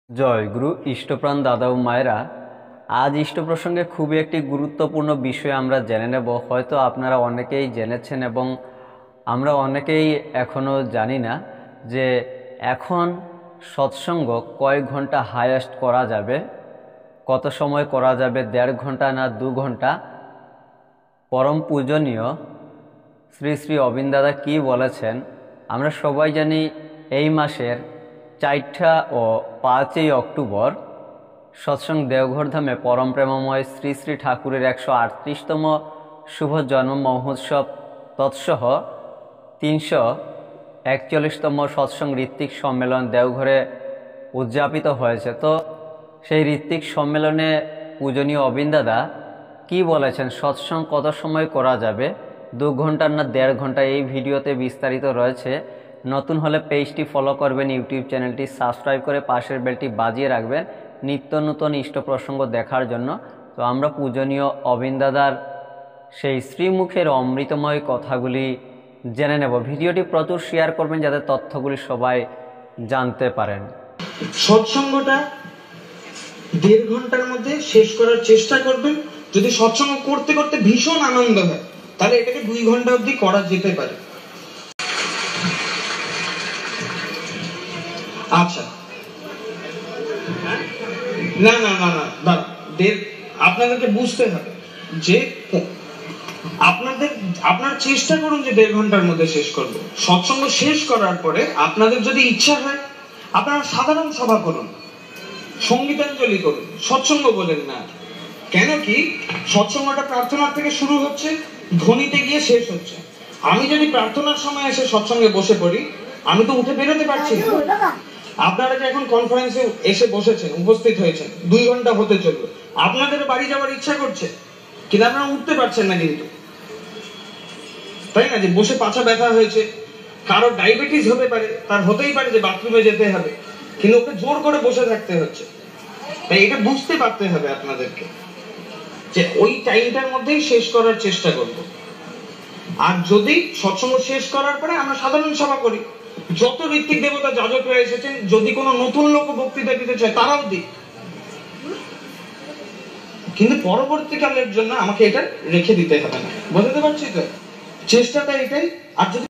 জয় গুরু ইষ্টপ্রাণ দাদা ও মায়েরা। আজ ইষ্ট প্রসঙ্গে খুবই একটি গুরুত্বপূর্ণ বিষয় আমরা জেনে নেব। হয়তো আপনারা অনেকেই জেনেছেন এবং আমরা অনেকেই এখনও জানি না যে এখন সৎসঙ্গ কয় ঘন্টা হাইয়েস্ট করা যাবে, কত সময় করা যাবে, 1.5 ঘন্টা না 2 ঘন্টা। পরম পূজনীয় শ্রী শ্রী অবিন দাদা কী বলেছেন আমরা সবাই জানি। এই মাসের 4 ও 5 অক্টোবর সৎসঙ্গ দেওঘর ধামে পরম প্রেমময় শ্রী শ্রী ঠাকুরের 138তম শুভ জন্ম মহোৎসব তৎসহ 341তম সৎসঙ্গ ঋত্বিক সম্মেলন দেওঘরে উদযাপিত হয়েছে। তো সেই ঋত্বিক সম্মেলনে পূজনীয় অবিন দাদা কী বলেছেন, সৎসঙ্গ কত সময় করা যাবে, 2 ঘন্টা না 1.5 ঘন্টা, এই ভিডিওতে বিস্তারিত রয়েছে। নতুন হলে পেজটি ফলো করবেন, ইউটিউব চ্যানেলটি সাবস্ক্রাইব করে পাশের বেলটি বাজিয়ে রাখবেন নিত্য নতুন ইষ্ট প্রসঙ্গ দেখার জন্য। তো আমরা পূজনীয় অবিন দাদার সেই শ্রীমুখের অমৃতময় কথাগুলি জেনে নেব। ভিডিওটি প্রচুর শেয়ার করবেন যাতে তথ্যগুলি সবাই জানতে পারেন। সৎসঙ্গটা 1.5 ঘন্টার মধ্যে শেষ করার চেষ্টা করবেন। যদি সৎসঙ্গ করতে করতে ভীষণ আনন্দ হয় তাহলে এটাকে 2 ঘন্টা অবধি করা যেতে পারে। আচ্ছা, না না না না দাদা, আপনাদেরকে বুঝতে হবে যে আপনার চেষ্টা করুন যে 1.5 ঘন্টার মধ্যে শেষ করব। সৎসঙ্গ শেষ করার পরে আপনাদের যদি ইচ্ছা হয় আপনারা সাধারণ সভা করুন, সঙ্গীতাঞ্জলি করুন, সৎসঙ্গ বলেন না। কেন কি সৎসঙ্গটা প্রার্থনার থেকে শুরু হচ্ছে, ধ্বনিতে গিয়ে শেষ হচ্ছে। আমি যদি প্রার্থনার সময় এসে সৎসঙ্গে বসে পড়ি আমি তো উঠে বেরোতে পারছি না। আপনারা যে এখন কনফারেন্সে এসে বসেছেন, উপস্থিত হয়েছেন, 2 ঘন্টা হতে চলবে, আপনাদের বাড়ি যাওয়ার ইচ্ছা করছে কিন্তু আপনারা উঠতে পারছেন না। কিন্তু তাই না, যে বসে পাছা ব্যথা হয়েছে, কারো ডায়াবেটিস হতে পারে, তার হতেই পারে যে বাথরুমে যেতে হবে, কিন্তু ওকে জোর করে বসে থাকতে হচ্ছে। তাই এটা বুঝতে পারতে হবে আপনাদেরকে যে ওই টাইমটার মধ্যেই শেষ করার চেষ্টা করব। আর যদি সৎসঙ্গ শেষ করার পরে আমরা সাধারণ সভা করি, যত ঋত্বিক দেবতা যাজকরা এসেছেন, যদি কোনো নতুন লোক বক্তৃতা দিতে চায় তারাও দিক, কিন্তু পরবর্তীকালের জন্য আমাকে এটা রেখে দিতে হবে না। বুঝতে পারছি তো, চেষ্টাটা এটাই। আর যদি